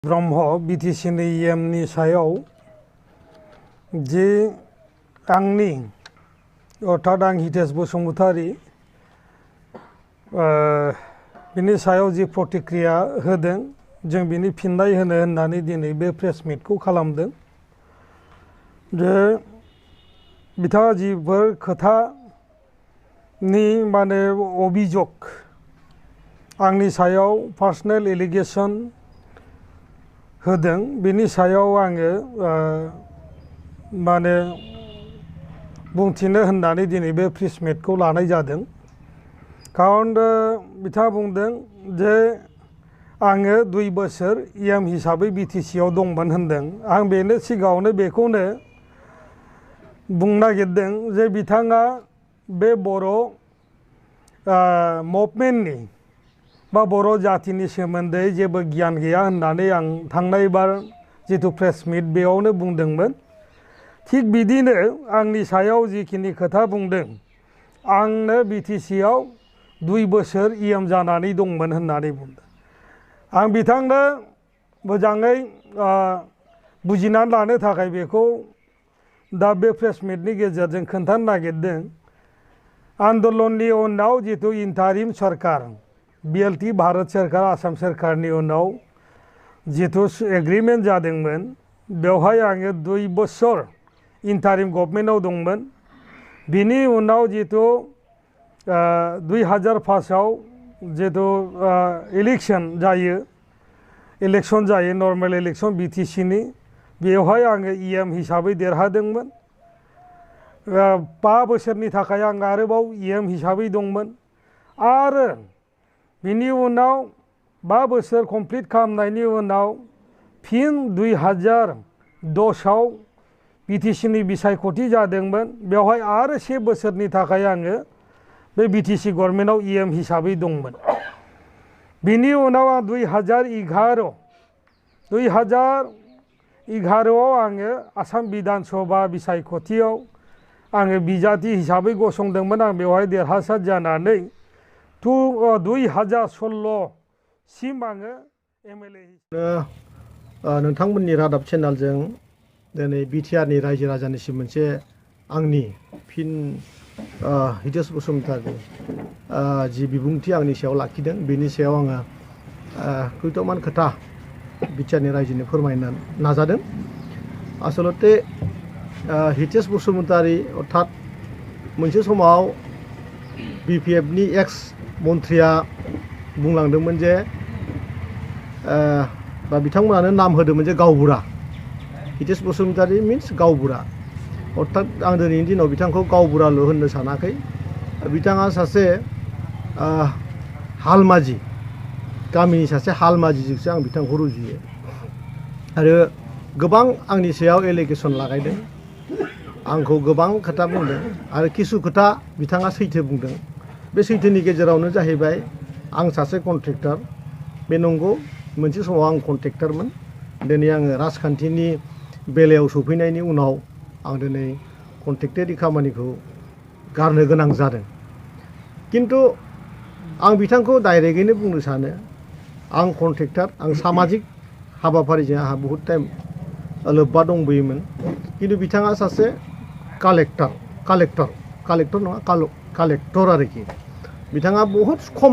ब्रह्म बिटिसिनि EMनि सायाव जे आंनि अर्थात आं हितेश बसुमतारी बिनि सायाव जि प्रतिक्रिया होदों जों बिनि फिननाय होनो होननानै दिनै बे प्रेस मिटखौ खालामदों। जे बिथाङा जिफोर खोथानि माने अभियोग आंनि सायाव पार्सनेल एलिगेशन होदों बिनि सायाव आङो माने बुंथिनो होननानै दिनै बे प्रेस मिटखौ लानाय जादों। खारन बिथाङा बुंदों जे आङो 2 बोसोर EM हिसाबै BTC आव दंमोन होनदों। आं बेनो सिगाङावनो बेखौनो बुंनो नागिरदों जे बिथाङा बे बर' मुभमेन्टनि बा बर' जातिनि सोमोन्दै जेबो गियान गैया होननानै आं थांनाय बार जिथु प्रेस मिट बेयावनो बुंदोंमोन। थिग बिदिनो आंनि सायाव जिखिनि खोथा बुंदों आंनो BTC आव 2 बोसोर EM जानानै दंमोन होननानै बुंदों। आं बिथांनो मोजाङै बुजिनानै लानो थाखाय बेखौ दा बे प्रेस मिटनि गेजेरजों खोन्थानो नागिरदों। आन्दलननि उनाव जिथु इन्टारिम सरकार BLT भारत सरकार आसाम सरकारनि उनाव जिथु एग्रिमेन्ट जादोंमोन बेवहाय आङो 2 बोसोर इन्टारिम गभर्नमेन्टआव दंमोन। बिनि उनाव जिथु 2005 आव जिथु इलेक्शन जायो नर्मेल इलेक्शन BTCनि बेवहाय आङो EM हिसाबै देरहादोंमोन। 5 बोसोरनि थाखाय आं आरोबाव EM हिसाबै दंमोन आरो बिनि उनाव 5 बोसोर कमप्लिट खालामनायनि उनाव फिन 2010 आव BTCनि बिसायख'थि जादोंमोन। बेवहाय आरो 1 बोसोरनि थाखाय आङो बे BTC गभर्नमेन्टआव EM हिसाबै दंमोन। बिनि उनाव आं 2011 आव आङो आसाम बिधान सभा बिसायख'थियाव आङो बिजाथि हिसाबै गसंदोंमोन। आं बेवहाय देरहासार जानानै 2016 सिम आङो MLA नोंथांमोननि रादाब चेनेलजों दिनै BTRनि रायजो राजानिसिम मोनसे आंनि फिन हितेश बसुमतारी जि बिबुंथि आंनि सायाव लाखिदों बेनि सायाव आङो खैथामान खोथा BTRनि रायजोनो फोरमायनो नाजादों। आसलते हितेश बसुमतारी अर्थात मोनसे समाव BPFनि एक्स मन्थ्रिया बुंलांदोंमोन जे बा बिथांमोनानो नाम होदोंमोन जे गावबुरा। हितेश बसुमतारी मिन्स गावबुरा। अर्थात आं दिनैनि दिनाव बिथांखौ गावबुराल' होननो सानाखै। बिथाङा सासे हालमाजि, गामिनि सासे हालमाजिजोंसो आं बिथांखौ रुजुयो। आरो गोबां आंनि सायाव एलिगेसन लागायदों। आंखौ गोबां खोथा बुंदों आरो किसु खोथा बिथाङा सैथो बुंदों। बे सैथोनि गेजेरावनो जाहैबाय आं सासे कन्ट्रेक्टर। बे नंगौ मोनसे समाव आं कन्ट्रेक्टरमोन। दिनै आङो राजखान्थिनि बेलायाव सफैनायनि उनाव आं दिनै कन्ट्रेक्टरनि खामानिखौ गारनो गोनां जादों। किन्तु आं बिथांखौ डाइरेक्टैनो बुंनो सानो आं कन्ट्रेक्टर, आं सामाजिक हाबाफारिजों आंहा बहुद टाइम लोब्बा दंबोयोमोन। किन्तु बिथाङा सासे कालेक्टर आरोखि। बिथाङा बहुद खम